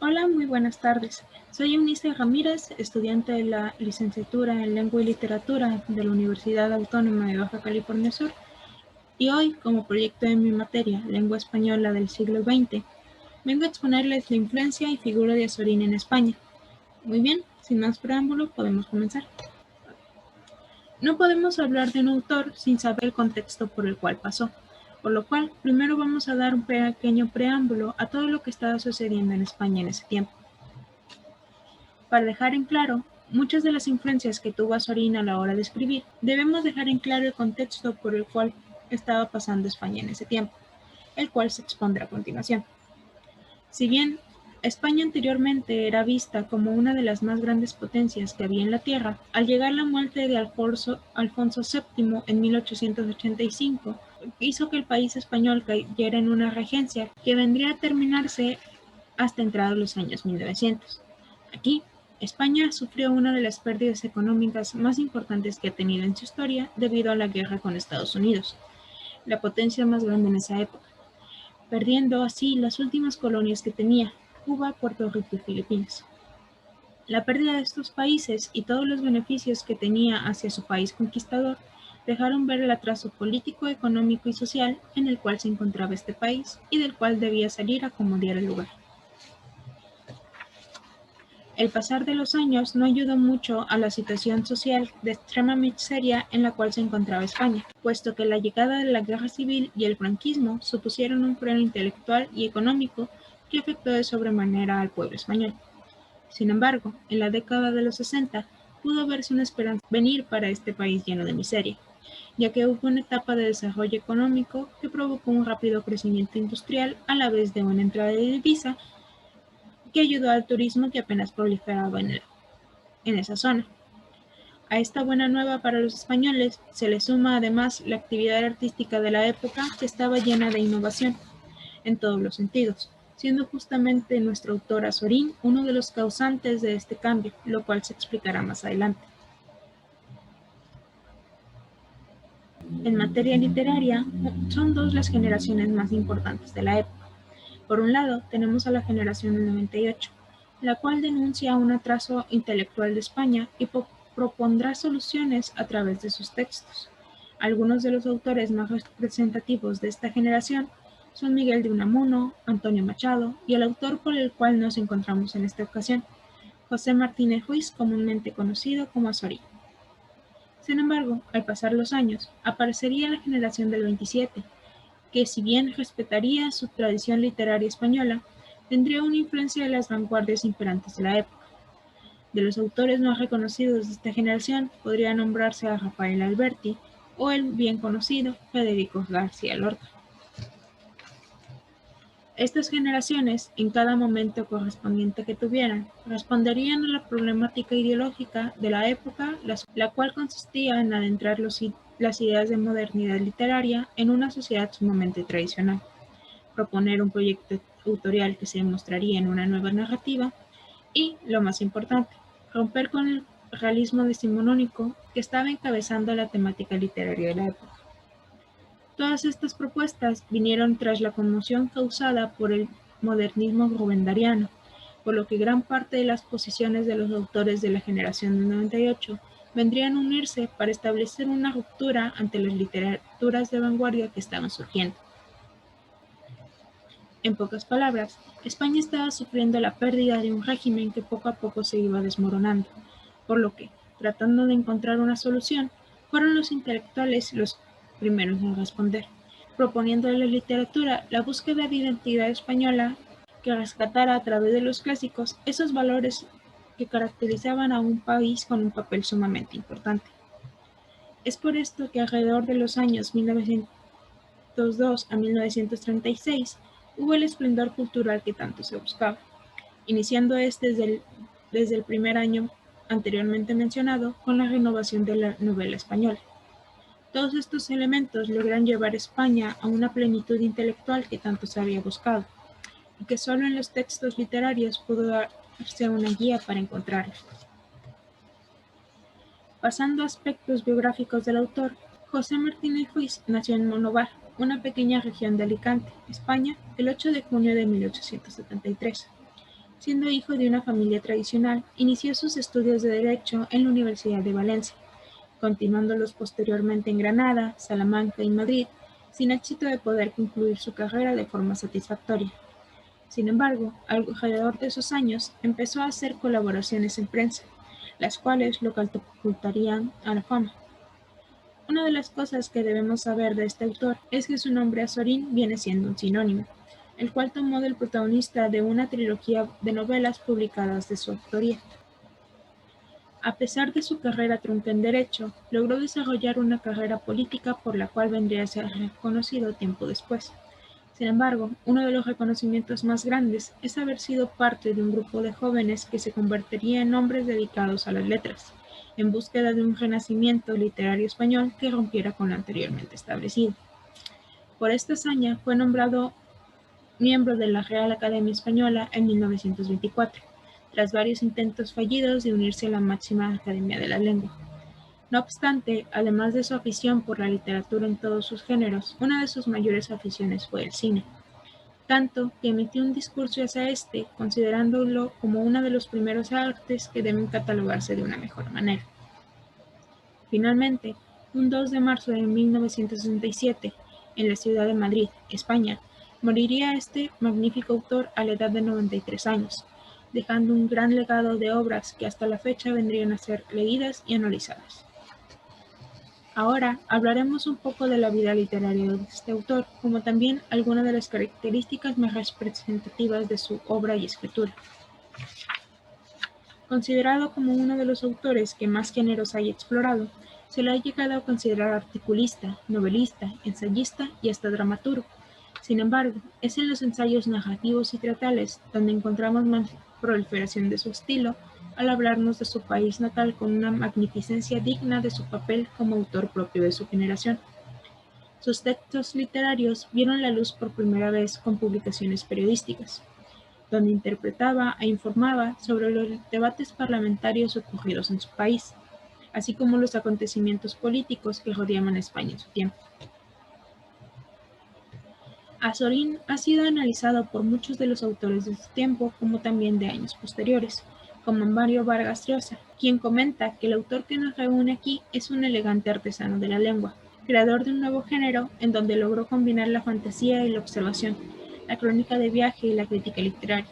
Hola, muy buenas tardes. Soy Eunice Ramírez, estudiante de la licenciatura en Lengua y Literatura de la Universidad Autónoma de Baja California Sur, y hoy, como proyecto de mi materia, Lengua Española del siglo XX, vengo a exponerles la influencia y figura de Azorín en España. Muy bien, sin más preámbulo, podemos comenzar. No podemos hablar de un autor sin saber el contexto por el cual pasó, por lo cual primero vamos a dar un pequeño preámbulo a todo lo que estaba sucediendo en España en ese tiempo. Para dejar en claro muchas de las influencias que tuvo Azorín a la hora de escribir, debemos dejar en claro el contexto por el cual estaba pasando España en ese tiempo, el cual se expondrá a continuación. Si bien España anteriormente era vista como una de las más grandes potencias que había en la tierra, al llegar la muerte de Alfonso VII en 1885, hizo que el país español cayera en una regencia que vendría a terminarse hasta entrados los años 1900. Aquí, España sufrió una de las pérdidas económicas más importantes que ha tenido en su historia debido a la guerra con Estados Unidos, la potencia más grande en esa época, perdiendo así las últimas colonias que tenía, Cuba, Puerto Rico y Filipinas. La pérdida de estos países y todos los beneficios que tenía hacia su país conquistador dejaron ver el atraso político, económico y social en el cual se encontraba este país y del cual debía salir a como diera lugar. El pasar de los años no ayudó mucho a la situación social de extrema miseria en la cual se encontraba España, puesto que la llegada de la guerra civil y el franquismo supusieron un freno intelectual y económico que afectó de sobremanera al pueblo español. Sin embargo, en la década de los 60 pudo verse una esperanza venir para este país lleno de miseria, ya que hubo una etapa de desarrollo económico que provocó un rápido crecimiento industrial a la vez de una entrada de divisa que ayudó al turismo que apenas proliferaba en esa zona. A esta buena nueva para los españoles se le suma además la actividad artística de la época, que estaba llena de innovación en todos los sentidos, siendo justamente nuestro autor Azorín uno de los causantes de este cambio, lo cual se explicará más adelante. En materia literaria, son dos las generaciones más importantes de la época. Por un lado, tenemos a la generación del 98, la cual denuncia un atraso intelectual de España y propondrá soluciones a través de sus textos. Algunos de los autores más representativos de esta generación son Miguel de Unamuno, Antonio Machado y el autor por el cual nos encontramos en esta ocasión, José Martínez Ruiz, comúnmente conocido como Azorín. Sin embargo, al pasar los años, aparecería la generación del 27, que si bien respetaría su tradición literaria española, tendría una influencia de las vanguardias imperantes de la época. De los autores más reconocidos de esta generación podría nombrarse a Rafael Alberti o el bien conocido Federico García Lorca. Estas generaciones, en cada momento correspondiente que tuvieran, responderían a la problemática ideológica de la época, la cual consistía en adentrar las ideas de modernidad literaria en una sociedad sumamente tradicional, proponer un proyecto autorial que se demostraría en una nueva narrativa y, lo más importante, romper con el realismo decimonónico que estaba encabezando la temática literaria de la época. Todas estas propuestas vinieron tras la conmoción causada por el modernismo rubendariano, por lo que gran parte de las posiciones de los autores de la generación del 98 vendrían a unirse para establecer una ruptura ante las literaturas de vanguardia que estaban surgiendo. En pocas palabras, España estaba sufriendo la pérdida de un régimen que poco a poco se iba desmoronando, por lo que, tratando de encontrar una solución, fueron los intelectuales los primeros en responder, proponiendo a la literatura la búsqueda de identidad española que rescatara a través de los clásicos esos valores que caracterizaban a un país con un papel sumamente importante. Es por esto que alrededor de los años 1902 a 1936 hubo el esplendor cultural que tanto se buscaba, iniciando desde el primer año anteriormente mencionado con la renovación de la novela española. Todos estos elementos logran llevar a España a una plenitud intelectual que tanto se había buscado, y que solo en los textos literarios pudo darse una guía para encontrarla. Pasando a aspectos biográficos del autor, José Martínez Ruiz nació en Monóvar, una pequeña región de Alicante, España, el 8 de junio de 1873. Siendo hijo de una familia tradicional, inició sus estudios de Derecho en la Universidad de Valencia, continuándolos posteriormente en Granada, Salamanca y Madrid, sin éxito de poder concluir su carrera de forma satisfactoria. Sin embargo, alrededor de esos años empezó a hacer colaboraciones en prensa, las cuales lo catapultarían a la fama. Una de las cosas que debemos saber de este autor es que su nombre Azorín viene siendo un sinónimo, el cual tomó del protagonista de una trilogía de novelas publicadas de su autoría. A pesar de su carrera trunca en Derecho, logró desarrollar una carrera política por la cual vendría a ser reconocido tiempo después. Sin embargo, uno de los reconocimientos más grandes es haber sido parte de un grupo de jóvenes que se convertiría en hombres dedicados a las letras, en búsqueda de un renacimiento literario español que rompiera con lo anteriormente establecido. Por esta hazaña fue nombrado miembro de la Real Academia Española en 1924, tras varios intentos fallidos de unirse a la máxima academia de la lengua. No obstante, además de su afición por la literatura en todos sus géneros, una de sus mayores aficiones fue el cine, tanto que emitió un discurso hacia este, considerándolo como uno de los primeros artes que deben catalogarse de una mejor manera. Finalmente, un 2 de marzo de 1967, en la ciudad de Madrid, España, moriría este magnífico autor a la edad de 93 años, dejando un gran legado de obras que hasta la fecha vendrían a ser leídas y analizadas. Ahora hablaremos un poco de la vida literaria de este autor, como también algunas de las características más representativas de su obra y escritura. Considerado como uno de los autores que más géneros haya explorado, se le ha llegado a considerar articulista, novelista, ensayista y hasta dramaturgo. Sin embargo, es en los ensayos narrativos y teatrales donde encontramos más proliferación de su estilo, al hablarnos de su país natal con una magnificencia digna de su papel como autor propio de su generación. Sus textos literarios vieron la luz por primera vez con publicaciones periodísticas, donde interpretaba e informaba sobre los debates parlamentarios ocurridos en su país, así como los acontecimientos políticos que rodeaban a España en su tiempo. Azorín ha sido analizado por muchos de los autores de su tiempo como también de años posteriores, como Mario Vargas Llosa, quien comenta que el autor que nos reúne aquí es un elegante artesano de la lengua, creador de un nuevo género en donde logró combinar la fantasía y la observación, la crónica de viaje y la crítica literaria,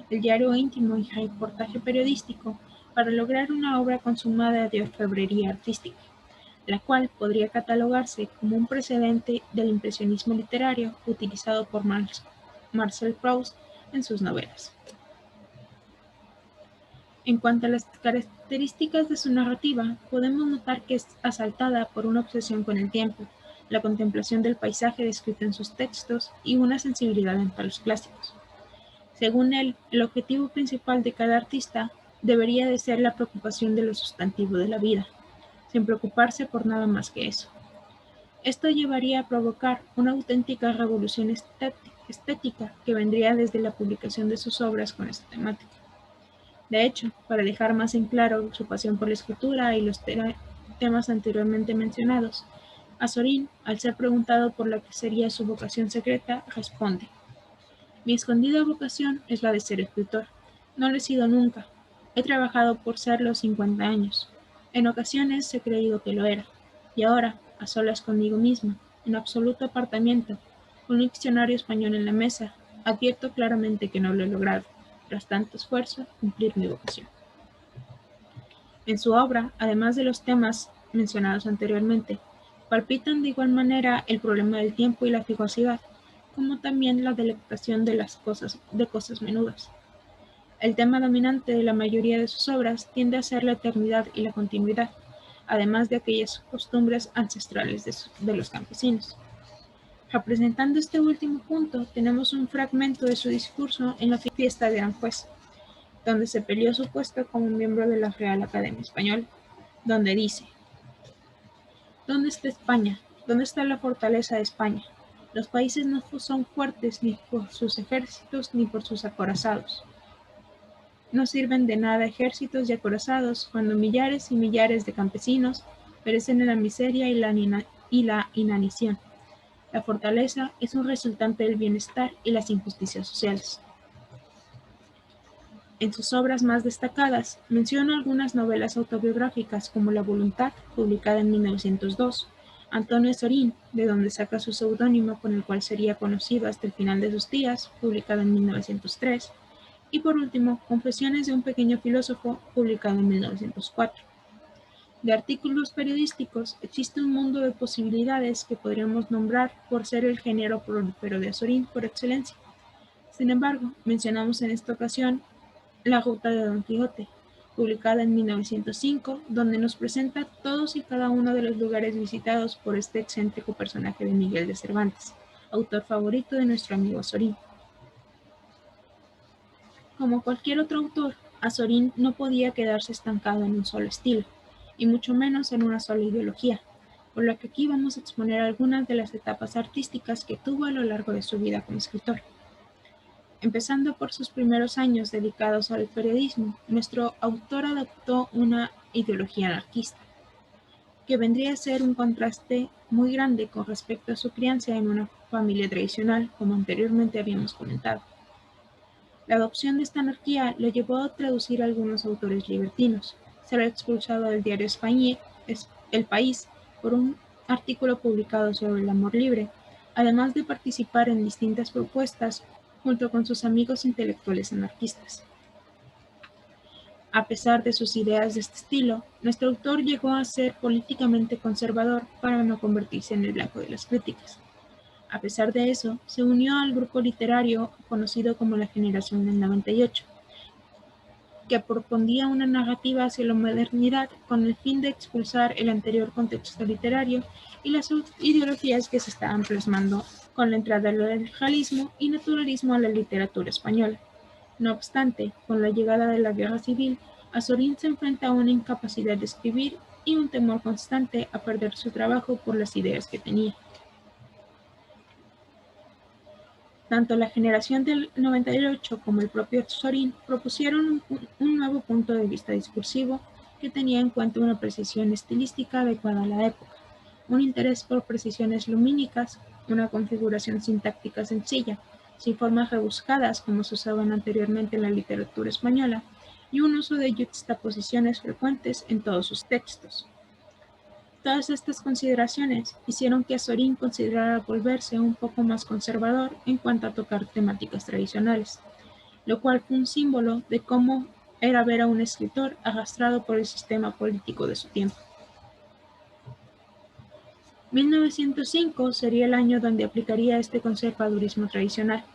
el diario íntimo y reportaje periodístico, para lograr una obra consumada de orfebrería artística, la cual podría catalogarse como un precedente del impresionismo literario utilizado por Marcel Proust en sus novelas. En cuanto a las características de su narrativa, podemos notar que es asaltada por una obsesión con el tiempo, la contemplación del paisaje descrito en sus textos y una sensibilidad ante los clásicos. Según él, el objetivo principal de cada artista debería de ser la preocupación de lo sustantivo de la vida, sin preocuparse por nada más que eso. Esto llevaría a provocar una auténtica revolución estética que vendría desde la publicación de sus obras con esta temática. De hecho, para dejar más en claro su pasión por la escritura y los temas anteriormente mencionados, Azorín, al ser preguntado por la que sería su vocación secreta, responde: "Mi escondida vocación es la de ser escritor. No lo he sido nunca. He trabajado por serlo 50 años. En ocasiones he creído que lo era. Y ahora, a solas conmigo misma, en absoluto apartamiento, con un diccionario español en la mesa, advierto claramente que no lo he logrado, tras tanto esfuerzo, cumplir mi vocación". En su obra, además de los temas mencionados anteriormente, palpitan de igual manera el problema del tiempo y la fugacidad, como también la delectación de cosas menudas. El tema dominante de la mayoría de sus obras tiende a ser la eternidad y la continuidad, además de aquellas costumbres ancestrales de los campesinos. Representando este último punto, tenemos un fragmento de su discurso en la fiesta de Aranjuez, donde se peleó su puesto como miembro de la Real Academia Española, donde dice: "¿Dónde está España? ¿Dónde está la fortaleza de España? Los países no son fuertes ni por sus ejércitos ni por sus acorazados. No sirven de nada ejércitos y acorazados cuando millares y millares de campesinos perecen en la miseria y la inanición. La fortaleza es un resultante del bienestar y las injusticias sociales". En sus obras más destacadas menciona algunas novelas autobiográficas como La voluntad, publicada en 1902, Antonio Sorín, de donde saca su seudónimo con el cual sería conocido hasta el final de sus días, publicada en 1903, y por último, Confesiones de un pequeño filósofo, publicado en 1904. De artículos periodísticos existe un mundo de posibilidades que podríamos nombrar por ser el género prolífero de Azorín por excelencia. Sin embargo, mencionamos en esta ocasión La ruta de Don Quijote, publicada en 1905, donde nos presenta todos y cada uno de los lugares visitados por este excéntrico personaje de Miguel de Cervantes, autor favorito de nuestro amigo Azorín. Como cualquier otro autor, Azorín no podía quedarse estancado en un solo estilo, y mucho menos en una sola ideología, por lo que aquí vamos a exponer algunas de las etapas artísticas que tuvo a lo largo de su vida como escritor. Empezando por sus primeros años dedicados al periodismo, nuestro autor adoptó una ideología anarquista, que vendría a ser un contraste muy grande con respecto a su crianza en una familia tradicional, como anteriormente habíamos comentado. La adopción de esta anarquía lo llevó a traducir a algunos autores libertinos, ser expulsado del diario El País por un artículo publicado sobre el amor libre, además de participar en distintas propuestas junto con sus amigos intelectuales anarquistas. A pesar de sus ideas de este estilo, nuestro autor llegó a ser políticamente conservador para no convertirse en el blanco de las críticas. A pesar de eso, se unió al grupo literario conocido como la Generación del 98, que propondía una narrativa hacia la modernidad con el fin de expulsar el anterior contexto literario y las ideologías que se estaban plasmando con la entrada del realismo y naturalismo a la literatura española. No obstante, con la llegada de la Guerra Civil, Azorín se enfrenta a una incapacidad de escribir y un temor constante a perder su trabajo por las ideas que tenía. Tanto la Generación del 98 como el propio Azorín propusieron un nuevo punto de vista discursivo que tenía en cuenta una precisión estilística adecuada a la época, un interés por precisiones lumínicas, una configuración sintáctica sencilla, sin formas rebuscadas como se usaban anteriormente en la literatura española, y un uso de yuxtaposiciones frecuentes en todos sus textos. Todas estas consideraciones hicieron que Azorín considerara volverse un poco más conservador en cuanto a tocar temáticas tradicionales, lo cual fue un símbolo de cómo era ver a un escritor arrastrado por el sistema político de su tiempo. 1905 sería el año donde aplicaría este conservadurismo tradicional,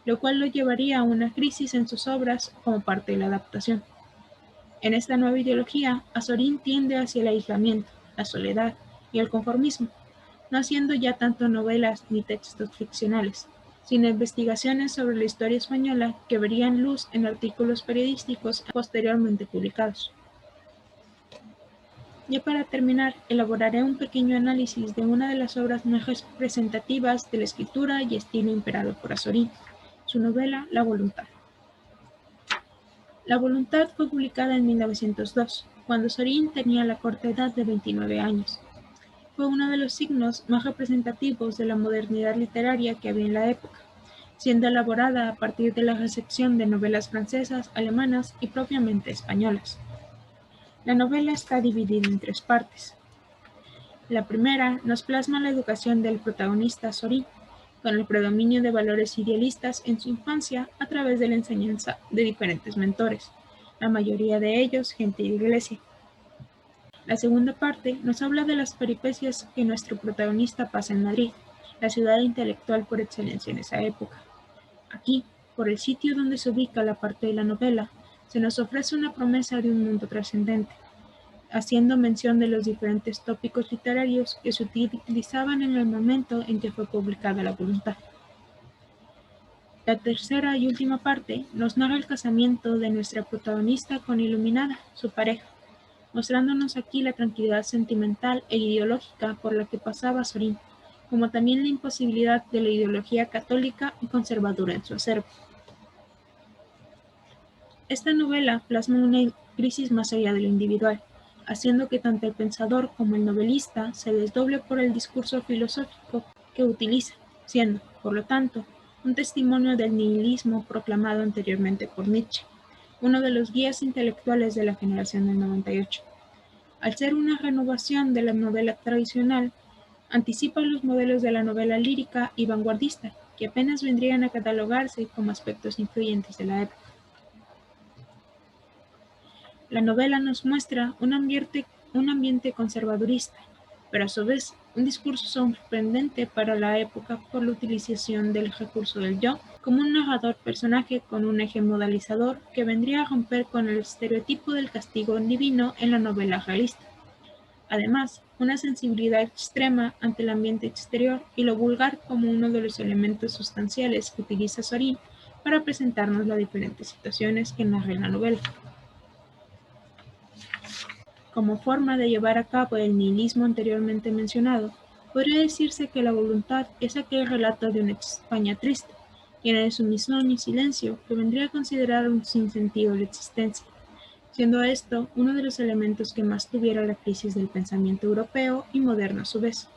lo cual lo llevaría a una crisis en sus obras como parte de la adaptación. En esta nueva ideología, Azorín tiende hacia el aislamiento, la soledad y el conformismo, no haciendo ya tanto novelas ni textos ficcionales, sino investigaciones sobre la historia española que verían luz en artículos periodísticos posteriormente publicados. Ya para terminar, elaboraré un pequeño análisis de una de las obras más representativas de la escritura y estilo imperado por Azorín, su novela La voluntad. La voluntad fue publicada en 1902, cuando Azorín tenía la corta edad de 29 años. Fue uno de los signos más representativos de la modernidad literaria que había en la época, siendo elaborada a partir de la recepción de novelas francesas, alemanas y propiamente españolas. La novela está dividida en tres partes. La primera nos plasma la educación del protagonista Azorín, con el predominio de valores idealistas en su infancia a través de la enseñanza de diferentes mentores, la mayoría de ellos gente de iglesia. La segunda parte nos habla de las peripecias que nuestro protagonista pasa en Madrid, la ciudad intelectual por excelencia en esa época. Aquí, por el sitio donde se ubica la parte de la novela, se nos ofrece una promesa de un mundo trascendente, haciendo mención de los diferentes tópicos literarios que se utilizaban en el momento en que fue publicada La voluntad. La tercera y última parte nos narra el casamiento de nuestra protagonista con Iluminada, su pareja, mostrándonos aquí la tranquilidad sentimental e ideológica por la que pasaba Azorín, como también la imposibilidad de la ideología católica y conservadora en su acervo. Esta novela plasma una crisis más allá de lo individual, haciendo que tanto el pensador como el novelista se desdoble por el discurso filosófico que utiliza, siendo, por lo tanto, un testimonio del nihilismo proclamado anteriormente por Nietzsche, uno de los guías intelectuales de la generación del 98. Al ser una renovación de la novela tradicional, anticipa los modelos de la novela lírica y vanguardista, que apenas vendrían a catalogarse como aspectos influyentes de la época. La novela nos muestra un ambiente conservadorista, pero a su vez un discurso sorprendente para la época por la utilización del recurso del yo como un narrador personaje con un eje modalizador que vendría a romper con el estereotipo del castigo divino en la novela realista. Además, una sensibilidad extrema ante el ambiente exterior y lo vulgar como uno de los elementos sustanciales que utiliza Zorin para presentarnos las diferentes situaciones que narra la novela. Como forma de llevar a cabo el nihilismo anteriormente mencionado, podría decirse que la voluntad es aquel relato de una España triste, llena de sumisión y silencio, que vendría a considerar un sinsentido de la existencia, siendo esto uno de los elementos que más tuviera la crisis del pensamiento europeo y moderno a su vez,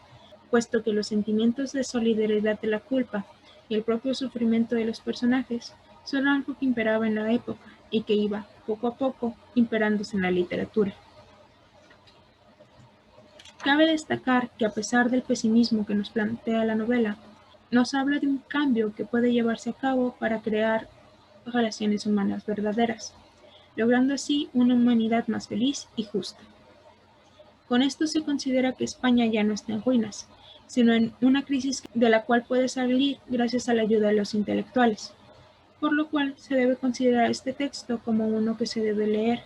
puesto que los sentimientos de solidaridad de la culpa y el propio sufrimiento de los personajes son algo que imperaba en la época y que iba, poco a poco, imperándose en la literatura. Cabe destacar que a pesar del pesimismo que nos plantea la novela, nos habla de un cambio que puede llevarse a cabo para crear relaciones humanas verdaderas, logrando así una humanidad más feliz y justa. Con esto se considera que España ya no está en ruinas, sino en una crisis de la cual puede salir gracias a la ayuda de los intelectuales, por lo cual se debe considerar este texto como uno que se debe leer,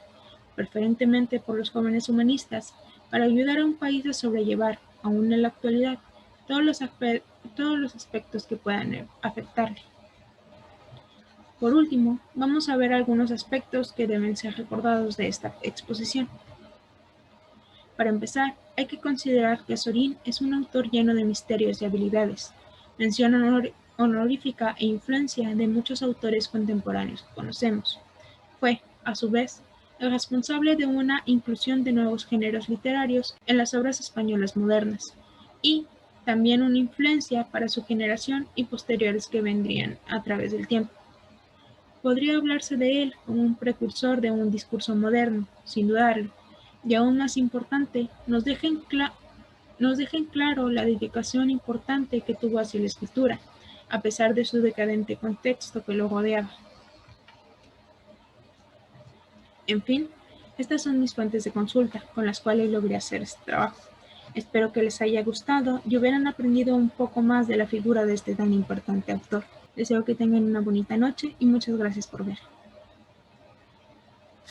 preferentemente por los jóvenes humanistas, para ayudar a un país a sobrellevar, aún en la actualidad, todos los aspectos que puedan afectarle. Por último, vamos a ver algunos aspectos que deben ser recordados de esta exposición. Para empezar, hay que considerar que Zorin es un autor lleno de misterios y habilidades, mención honorífica e influencia de muchos autores contemporáneos que conocemos. Fue, a su vez, el responsable de una inclusión de nuevos géneros literarios en las obras españolas modernas, y también una influencia para su generación y posteriores que vendrían a través del tiempo. Podría hablarse de él como un precursor de un discurso moderno, sin dudarlo, y aún más importante, nos deja en claro la dedicación importante que tuvo hacia la escritura, a pesar de su decadente contexto que lo rodeaba. En fin, estas son mis fuentes de consulta con las cuales logré hacer este trabajo. Espero que les haya gustado y hubieran aprendido un poco más de la figura de este tan importante autor. Deseo que tengan una bonita noche y muchas gracias por ver.